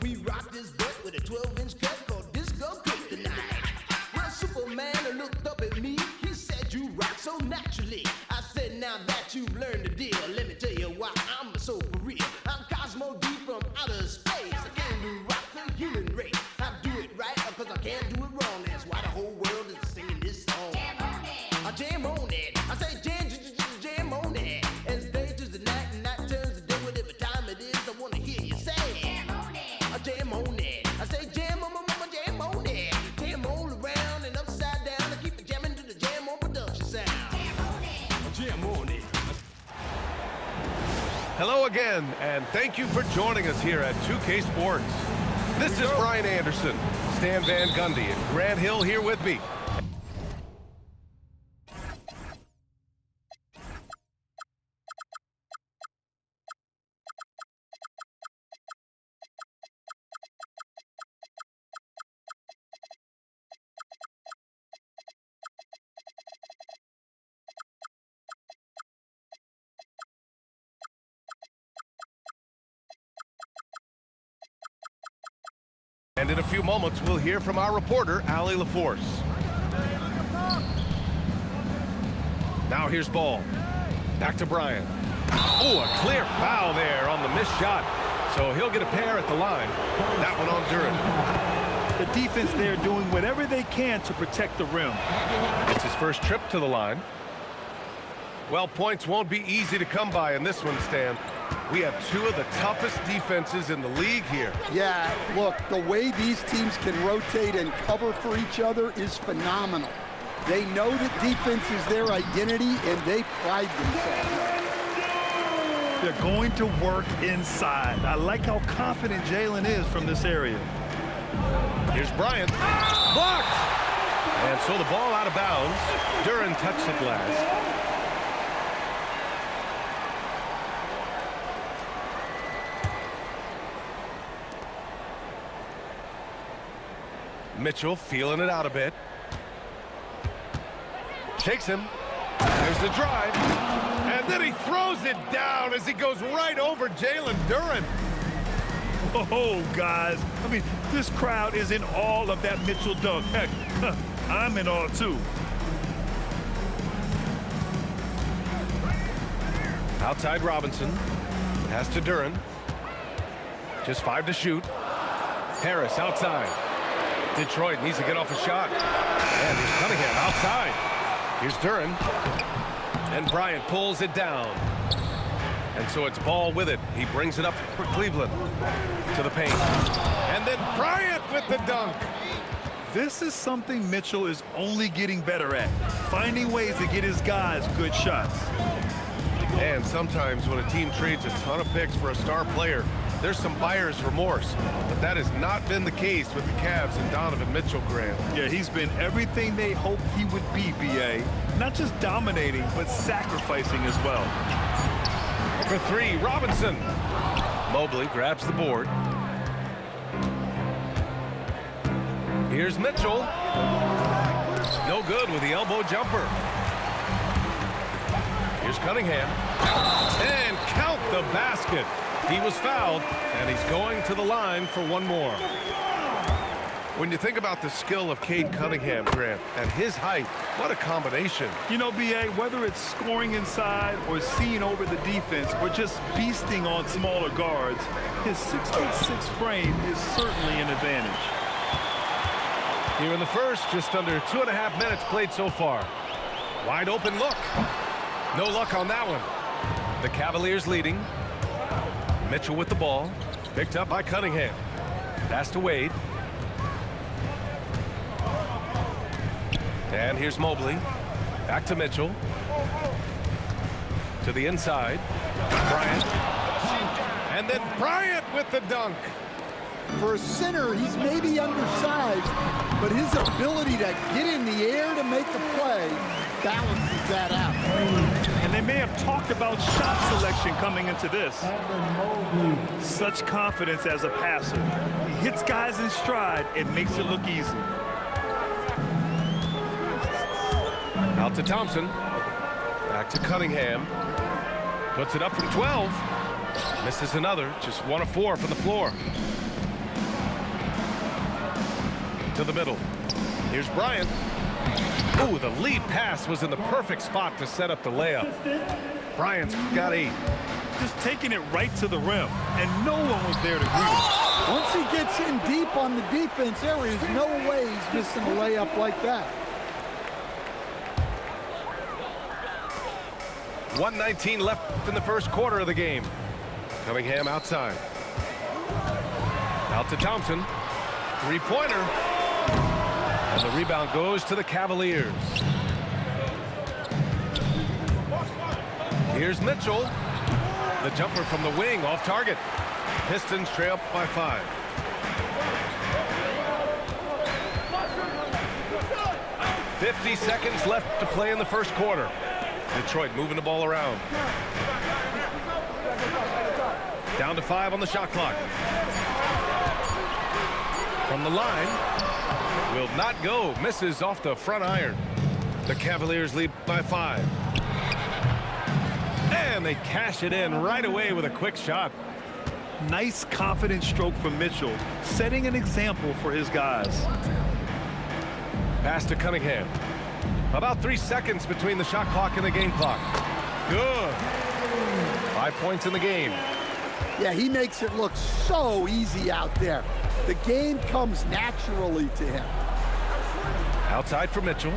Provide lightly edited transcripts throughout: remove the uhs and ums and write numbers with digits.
We rocked this butt with a 12-inch cut called Disco Kryptonite. Well, Superman looked up at me. He said, you rock so naturally. I said, now that you've learned the deal, let me tell you why I'm so for real. I'm Cosmo D from outer space. I came to rock the human race. I do it right because I can't do it wrong. That's why the whole world is singing this song. Jam on it. I jam on it. I say jam on it. As day turns to night and night turns to day, whatever time it is, I want to hear you say. Jam on it. I jam on it. I say jam on it. Jam all around and upside down. I keep it jamming to the Jam On production sound. Jam on it. I jam on it. Hello again, and thank you for joining us here at 2K Sports. This is Brian Anderson, Stan Van Gundy, and Grant Hill here with me. And in a few moments, we'll hear from our reporter, Allie LaForce. Now here's ball. Back to Brian. Oh, a clear foul there on the missed shot. So he'll get a pair at the line. That one on Duren. The defense there doing whatever they can to protect the rim. It's his first trip to the line. Well, points won't be easy to come by in this one, Stan. We have two of the toughest defenses in the league here. Yeah, look, the way these teams can rotate and cover for each other is phenomenal. They know that defense is their identity, and they pride themselves. They're going to work inside. I like how confident Jalen is from this area. Here's Bryant. Blocked! And so the ball out of bounds. Duren touched it last. Mitchell feeling it out a bit. Takes him. There's the drive. And then he throws it down as he goes right over Jalen Duren. Oh, guys. I mean, this crowd is in awe of that Mitchell dunk. Heck, I'm in awe, too. Outside Robinson. Pass to Duren. Just 5 to shoot. Harris outside. Detroit needs to get off a shot. And here's Cunningham outside. Here's Duren. And Bryant pulls it down. And so it's Ball with it. He brings it up for Cleveland to the paint. And then Bryant with the dunk. This is something Mitchell is only getting better at. Finding ways to get his guys good shots. And sometimes when a team trades a ton of picks for a star player, there's some buyer's remorse, but that has not been the case with the Cavs and Donovan Mitchell, Grant. Yeah, he's been everything they hoped he would be, B.A. Not just dominating, but sacrificing as well. For 3, Robinson. Mobley grabs the board. Here's Mitchell. No good with the elbow jumper. Here's Cunningham. And count the basket. He was fouled, and he's going to the line for one more. When you think about the skill of Cade Cunningham, Grant, and his height, what a combination. You know, B.A., whether it's scoring inside or seeing over the defense or just beasting on smaller guards, his 6'6" frame is certainly an advantage. Here in the first, just under 2.5 minutes played so far. Wide open look. No luck on that one. The Cavaliers leading. Mitchell with the ball. Picked up by Cunningham. Pass to Wade. And here's Mobley. Back to Mitchell. To the inside. Bryant. And then Bryant with the dunk. For a center, he's maybe undersized, but his ability to get in the air to make the play balances that out. And they may have talked about shot selection coming into this. Such confidence as a passer. He hits guys in stride and makes it look easy. Out to Thompson. Back to Cunningham. Puts it up from 12. Misses another. Just 1 of 4 from the floor. to the middle. Here's Bryant. Ooh, the lead pass was in the perfect spot to set up the layup. Bryant's got 8. Just taking it right to the rim, and no one was there to greet him. Once he gets in deep on the defense, there is no way he's missing a layup like that. 1:19 left in the first quarter of the game. Cunningham outside. Out to Thompson. Three-pointer. And the rebound goes to the Cavaliers. Here's Mitchell. The jumper from the wing off target. Pistons trail by 5. "50 seconds left to play in the first quarter. Detroit moving the ball around. Down to 5 on the shot clock. From the line. Will not go. Misses off the front iron. The Cavaliers lead by 5. And they cash it in right away with a quick shot. Nice, confident stroke from Mitchell, setting an example for his guys. Pass to Cunningham. About 3 seconds between the shot clock and the game clock. Good. 5 points in the game. Yeah, he makes it look so easy out there. The game comes naturally to him. Outside for Mitchell.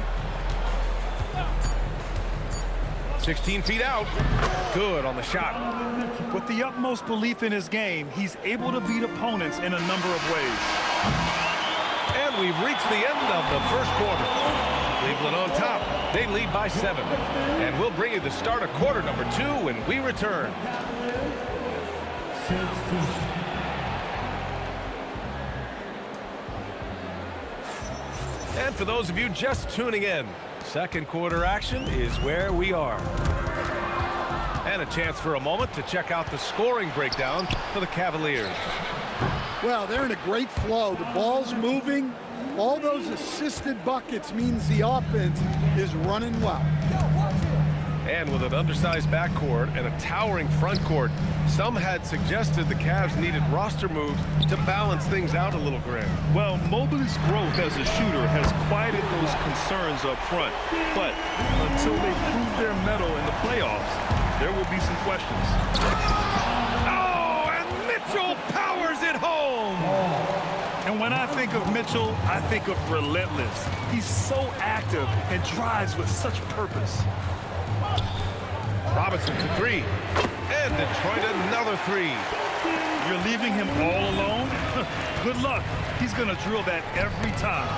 16 feet out. Good on the shot. With the utmost belief in his game, he's able to beat opponents in a number of ways. And we've reached the end of the first quarter. Cleveland on top. They lead by 7. And we'll bring you the start of quarter number 2 when we return. And for those of you just tuning in, second quarter action is where we are. And a chance for a moment to check out the scoring breakdown for the Cavaliers. Well, they're in a great flow. The ball's moving. All those assisted buckets means the offense is running well. And with an undersized backcourt and a towering front court, some had suggested the Cavs needed roster moves to balance things out a little, Graham. Well, Mobley's growth as a shooter has quieted those concerns up front. But until they prove their mettle in the playoffs, there will be some questions. Oh, and Mitchell powers it home! And when I think of Mitchell, I think of relentless. He's so active and drives with such purpose. Robinson to 3. And Detroit another 3. You're leaving him all alone? Good luck. He's going to drill that every time.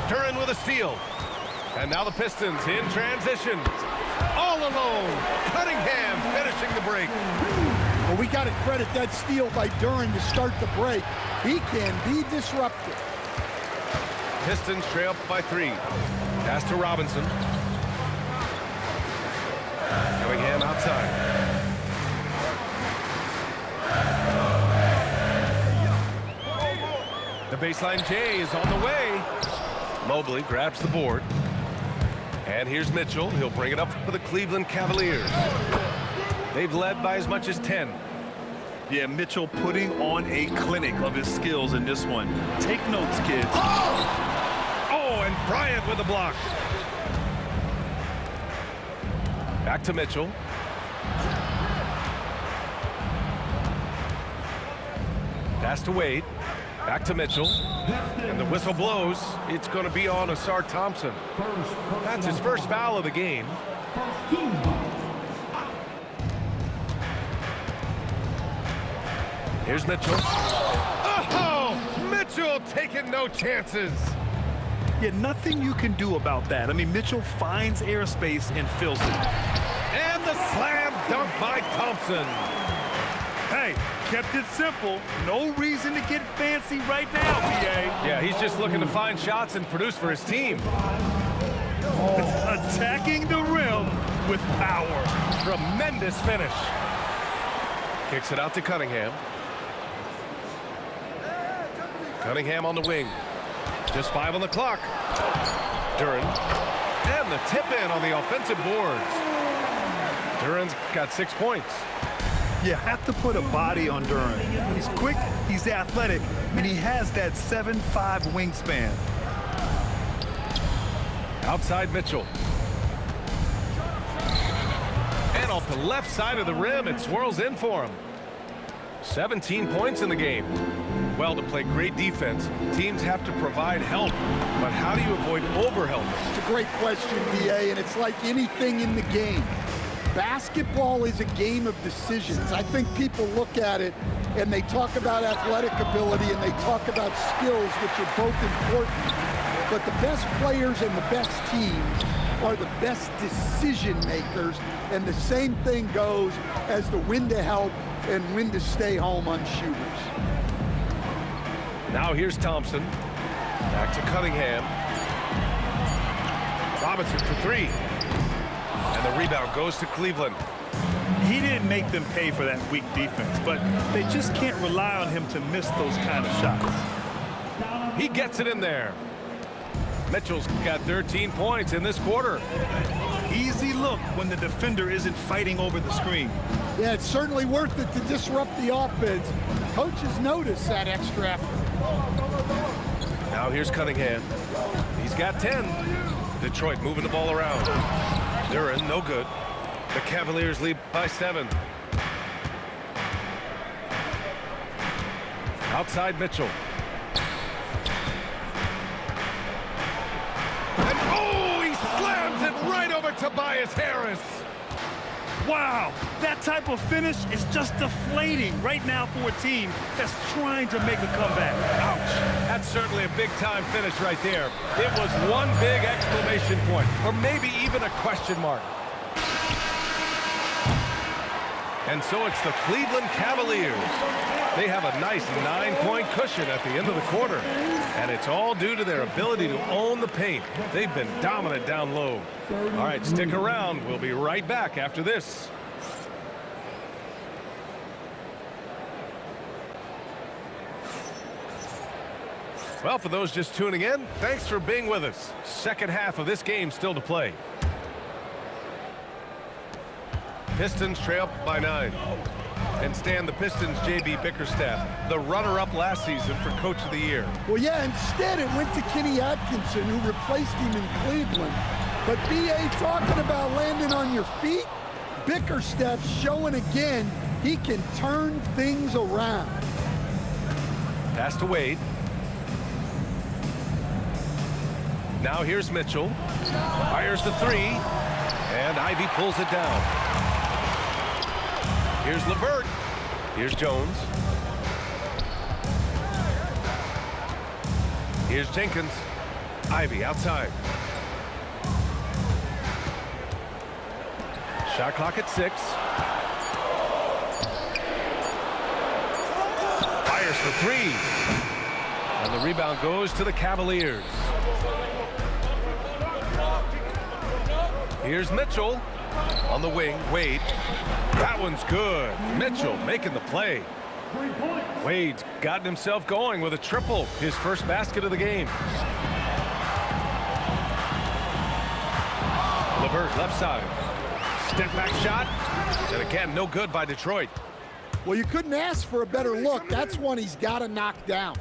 Duren with a steal. And now the Pistons in transition. All alone. Cunningham finishing the break. Well, we got to credit that steal by Duren to start the break. He can be disruptive. Pistons trail by 3. Pass to Robinson. Cunningham outside. The baseline J is on the way. Mobley grabs the board. And here's Mitchell. He'll bring it up for the Cleveland Cavaliers. They've led by as much as 10. Yeah, Mitchell putting on a clinic of his skills in this one. Take notes, kids. Oh, and Bryant with the block. Back to Mitchell. Pass to Wade. Back to Mitchell. And the whistle blows. It's going to be on Ausar Thompson. That's his first foul of the game. Here's Mitchell. Oh, Mitchell taking no chances. Yeah, nothing you can do about that. I mean, Mitchell finds airspace and fills it. And the slam dunk by Thompson. Hey, kept it simple. No reason to get fancy right now, PA. Yeah, he's just looking to find shots and produce for his team. Attacking the rim with power. Tremendous finish. Kicks it out to Cunningham. Cunningham on the wing. Just 5 on the clock. Duren. And the tip in on the offensive boards. Duren's got 6 points. You have to put a body on Duren. He's quick, he's athletic, and he has that 7'5" wingspan. Outside Mitchell. And off the left side of the rim, it swirls in for him. 17 points in the game. Well, to play great defense, teams have to provide help. But how do you avoid overhelping? It's a great question, B.A., and it's like anything in the game. Basketball is a game of decisions. I think people look at it and they talk about athletic ability and they talk about skills, which are both important. But the best players and the best teams are the best decision makers, and the same thing goes as the when to help and when to stay home on shooters. Now here's Thompson. Back to Cunningham. Robinson for three. And the rebound goes to Cleveland. He didn't make them pay for that weak defense, but they just can't rely on him to miss those kind of shots. He gets it in there. Mitchell's got 13 points in this quarter. Easy look when the defender isn't fighting over the screen. Yeah, it's certainly worth it to disrupt the offense. Coaches notice that extra effort. Now here's Cunningham. He's got 10. Detroit moving the ball around. Duren, no good. The Cavaliers lead by 7. Outside Mitchell. And oh, he slams it right over Tobias Harris. Wow, that type of finish is just deflating right now for a team that's trying to make a comeback. Ouch. That's certainly a big-time finish right there. It was one big exclamation point, or maybe even a question mark. And so it's the Cleveland Cavaliers. They have a nice 9-point cushion at the end of the quarter. And it's all due to their ability to own the paint. They've been dominant down low. All right, stick around. We'll be right back after this. Well, for those just tuning in, thanks for being with us. Second half of this game still to play. Pistons trail by 9. And Stan, the Pistons' J.B. Bickerstaff, the runner-up last season for Coach of the Year. Well, yeah, instead it went to Kenny Atkinson, who replaced him in Cleveland. But B.A. talking about landing on your feet, Bickerstaff's showing again he can turn things around. Pass to Wade. Now here's Mitchell. Fires the three. And Ivy pulls it down. Here's LeVert. Here's Jones. Here's Jenkins. Ivy outside. Shot clock at 6. Fires for 3. And the rebound goes to the Cavaliers. Here's Mitchell on the wing. Wade. That one's good. Mitchell making the play. Wade's gotten himself going with a triple, his first basket of the game. LeVert left side. Step back shot. And again, no good by Detroit. Well, you couldn't ask for a better look. That's one he's got to knock down.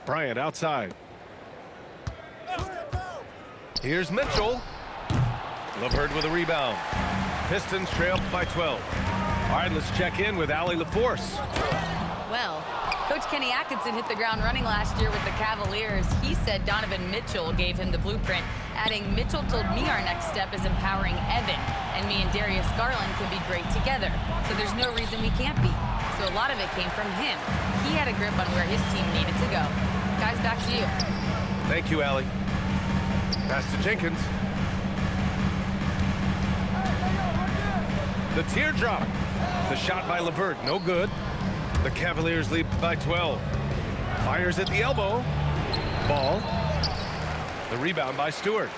Bryant outside. Here's Mitchell. LeVert with a rebound. Pistons trail by 12. All right, let's check in with Allie LaForce. Well, Coach Kenny Atkinson hit the ground running last year with the Cavaliers. He said Donovan Mitchell gave him the blueprint, adding, Mitchell told me our next step is empowering Evan, and me and Darius Garland can be great together. So there's no reason we can't be. So a lot of it came from him. He had a grip on where his team needed to go. Guys, back to you. Thank you, Allie. Pass to Jenkins. The teardrop. The shot by LeVert, no good. The Cavaliers lead by 12. Fires at the elbow. Ball. The rebound by Stewart.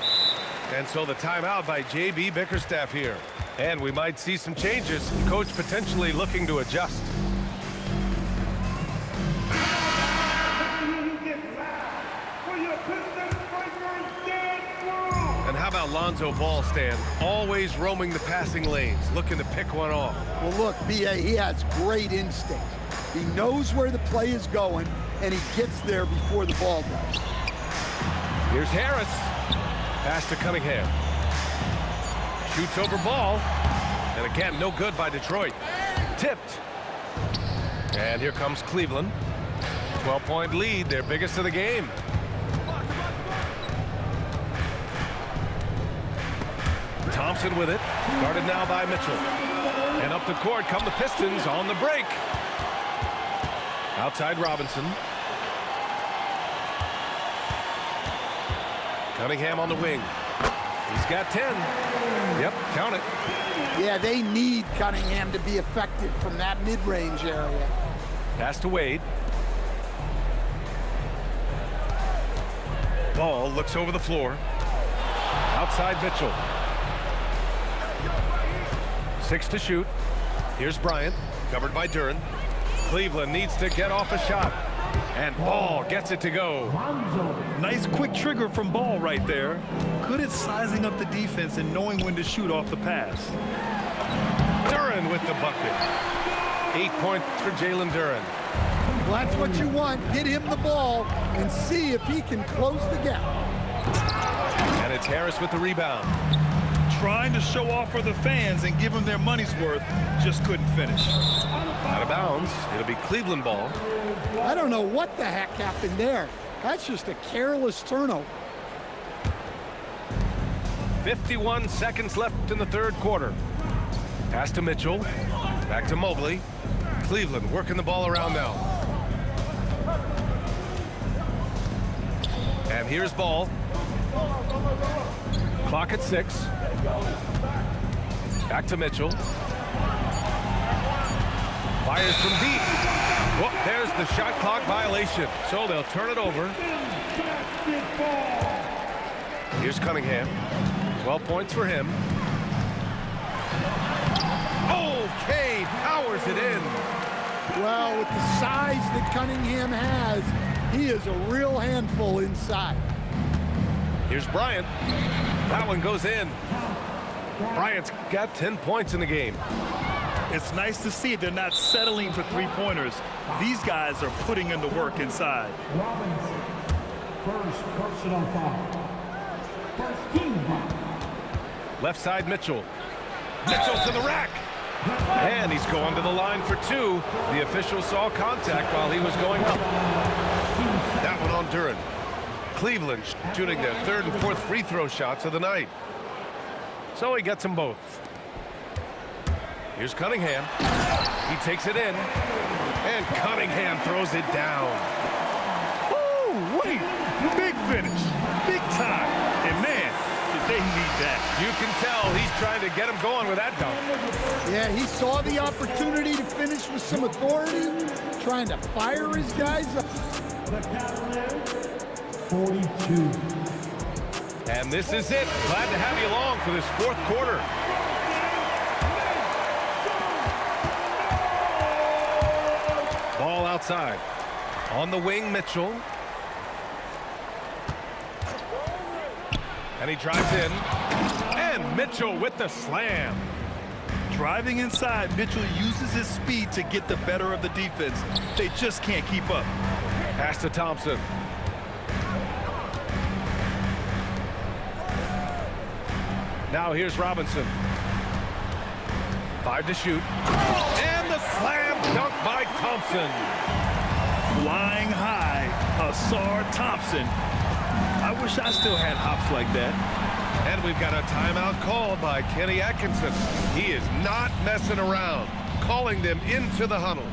And so the timeout by J.B. Bickerstaff here. And we might see some changes. Coach potentially looking to adjust. And how about how Lonzo Ball stands, always roaming the passing lanes, looking to pick one off. Well, look, B.A., he has great instinct. He knows where the play is going, and he gets there before the ball does. Here's Harris. Pass to Cunningham. Shoots over Ball. And again, no good by Detroit. Tipped. And here comes Cleveland. 12-point lead, their biggest of the game. Thompson with it. Guarded now by Mitchell. And up the court come the Pistons on the break. Outside Robinson. Cunningham on the wing. He's got 10. Yep, count it. Yeah, they need Cunningham to be effective from that mid-range area. Pass to Wade. Ball looks over the floor. Outside Mitchell. 6 to shoot. Here's Bryant, covered by Duren. Cleveland needs to get off a shot. And Ball gets it to go. Nice quick trigger from Ball right there. Good at sizing up the defense and knowing when to shoot off the pass. Duren with the bucket. 8 points for Jalen Duren. Well, that's what you want. Get him the ball and see if he can close the gap. And it's Harris with the rebound. Trying to show off for the fans and give them their money's worth, just couldn't finish. Out of bounds. It'll be Cleveland ball. I don't know what the heck happened there. That's just a careless turnover. 51 seconds left in the third quarter. Pass to Mitchell. Back to Mobley. Cleveland working the ball around now. And here's Ball. Clock at 6. Back to Mitchell. Fires from deep. Whoop, there's the shot clock violation. So they'll turn it over. Here's Cunningham. 12 points for him. Oh, Cade powers it in. Well, with the size that Cunningham has, he is a real handful inside. Here's Bryant. That one goes in. Bryant's got 10 points in the game. It's nice to see they're not settling for three-pointers. These guys are putting in the work inside. Robinson, first personal foul. First team foul. Left side Mitchell. Mitchell to the rack. And he's going to the line for 2. The official saw contact while he was going up. That one on Duren. Cleveland shooting their third and fourth free throw shots of the night. So he gets them both. Here's Cunningham. He takes it in. And Cunningham throws it down. Oh, wait. Big finish. Big time. And man, did they need that. You can tell he's trying to get him going with that dunk. Yeah, he saw the opportunity to finish with some authority, trying to fire his guys up. The Cavaliers, 42. And this is it. Glad to have you along for this fourth quarter. Ball outside. On the wing, Mitchell. And he drives in. And Mitchell with the slam. Driving inside, Mitchell uses his speed to get the better of the defense. They just can't keep up. Pass to Thompson. Now here's Robinson. 5 to shoot. And the slam dunk by Thompson. Flying high, Ausar Thompson. I wish I still had hops like that. And we've got a timeout called by Kenny Atkinson. He is not messing around, calling them into the huddle.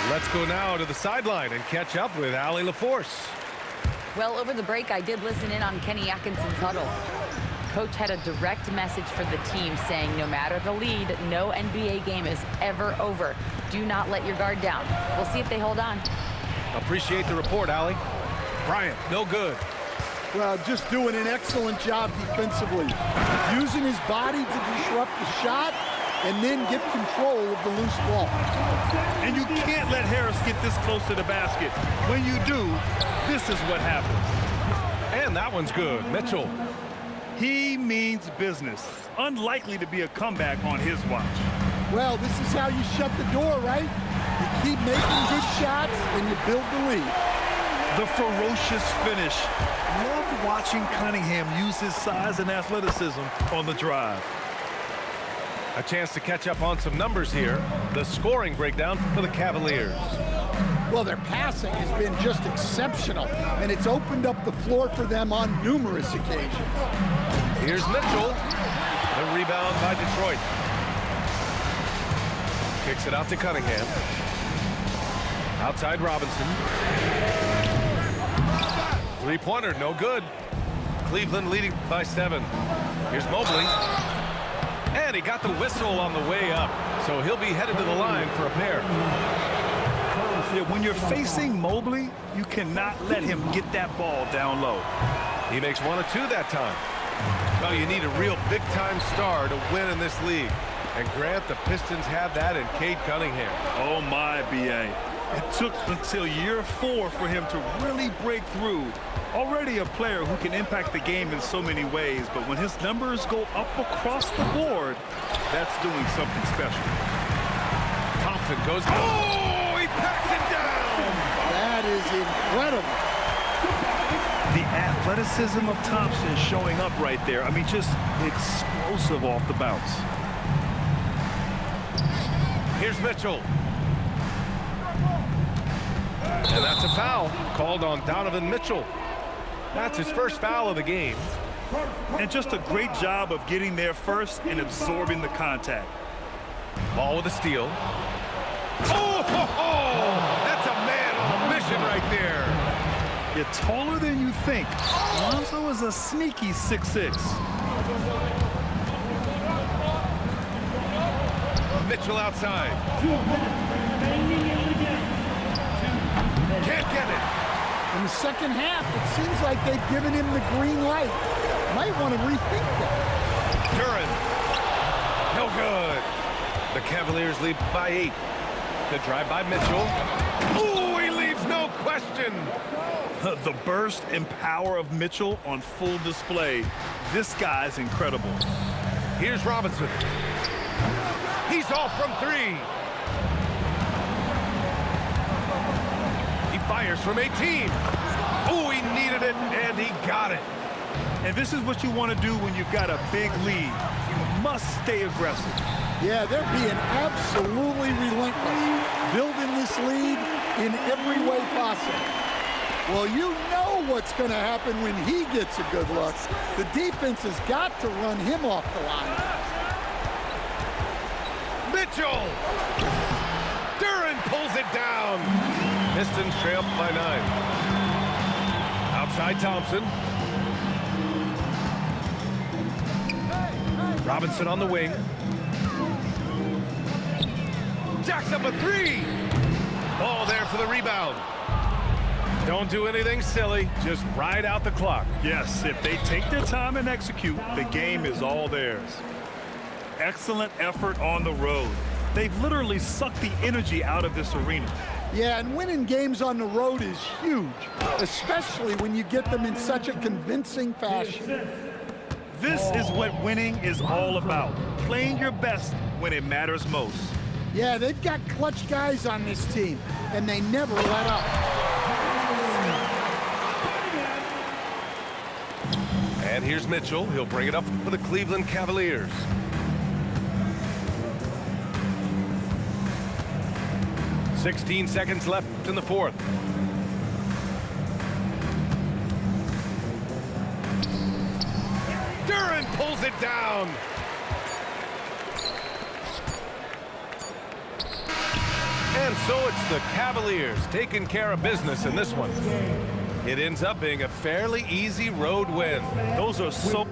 Let's go now to the sideline and catch up with Allie LaForce. Well, over the break, I did listen in on Kenny Atkinson's huddle. coach had a direct message for the team saying no matter the lead, no NBA game is ever over. Do not let your guard down. We'll see if they hold on. Appreciate the report, Allie. Bryant, no good. Well, just doing an excellent job defensively. Using his body to disrupt the shot and then get control of the loose ball. And you can't let Harris get this close to the basket. When you do, this is what happens. And that one's good. Mitchell. He means business. Unlikely to be a comeback on his watch. Well, this is how you shut the door, right? You keep making good shots and you build the lead. The ferocious finish. Love watching Cunningham use his size and athleticism on the drive. A chance to catch up on some numbers here. The scoring breakdown for the Cavaliers. Well, their passing has been just exceptional, and it's opened up the floor for them on numerous occasions. Here's Mitchell. The rebound by Detroit. Kicks it out to Cunningham. Outside Robinson. Three-pointer, no good. Cleveland leading by 7. Here's Mobley. And he got the whistle on the way up, so he'll be headed to the line for a pair. Yeah, when you're facing Mobley, you cannot let him get that ball down low. He makes 1 of 2 that time. Well, you need a real big-time star to win in this league. And Grant, the Pistons have that in Cade Cunningham. Oh my, B.A. It took until year 4 for him to really break through. Already a player who can impact the game in so many ways, but when his numbers go up across the board, that's doing something special. Thompson goes, oh, he packs it down! That is incredible. The athleticism of Thompson showing up right there. I mean, just explosive off the bounce. Here's Mitchell. And that's a foul called on Donovan Mitchell. That's his first foul of the game. And just a great job of getting there first and absorbing the contact. Ball with a steal. Oh, ho, ho! That's a man on a mission right there. You're taller than you think. Lonzo is a sneaky 6'6". Mitchell outside. Can't get it. In the second half, it seems like they've given him the green light. Might want to rethink that. Duren. No good. The Cavaliers lead by 8. The drive by Mitchell. Ooh, he leaves no question. The burst and power of Mitchell on full display. This guy's incredible. Here's Robinson. He's off from 3. He fires from 18. Oh, he needed it, and he got it. And this is what you want to do when you've got a big lead. You must stay aggressive. Yeah, they're being absolutely relentless, building this lead in every way possible. Well, you know what's going to happen when he gets a good look. The defense has got to run him off the line. Mitchell! Duren pulls it down. Pistons trail by 9. Outside Thompson. Robinson on the wing. Jacks up a 3. Ball there for the rebound. Don't do anything silly. Just ride out the clock. Yes, if they take their time and execute, the game is all theirs. Excellent effort on the road. They've literally sucked the energy out of this arena. Yeah, and winning games on the road is huge, especially when you get them in such a convincing fashion. This is what winning is all about. Playing your best when it matters most. Yeah, they've got clutch guys on this team, and they never let up. And here's Mitchell. He'll bring it up for the Cleveland Cavaliers. .16 seconds left in the 4th. Duren pulls it down. And so it's the Cavaliers taking care of business in this one. It ends up being a fairly easy road win. Those are so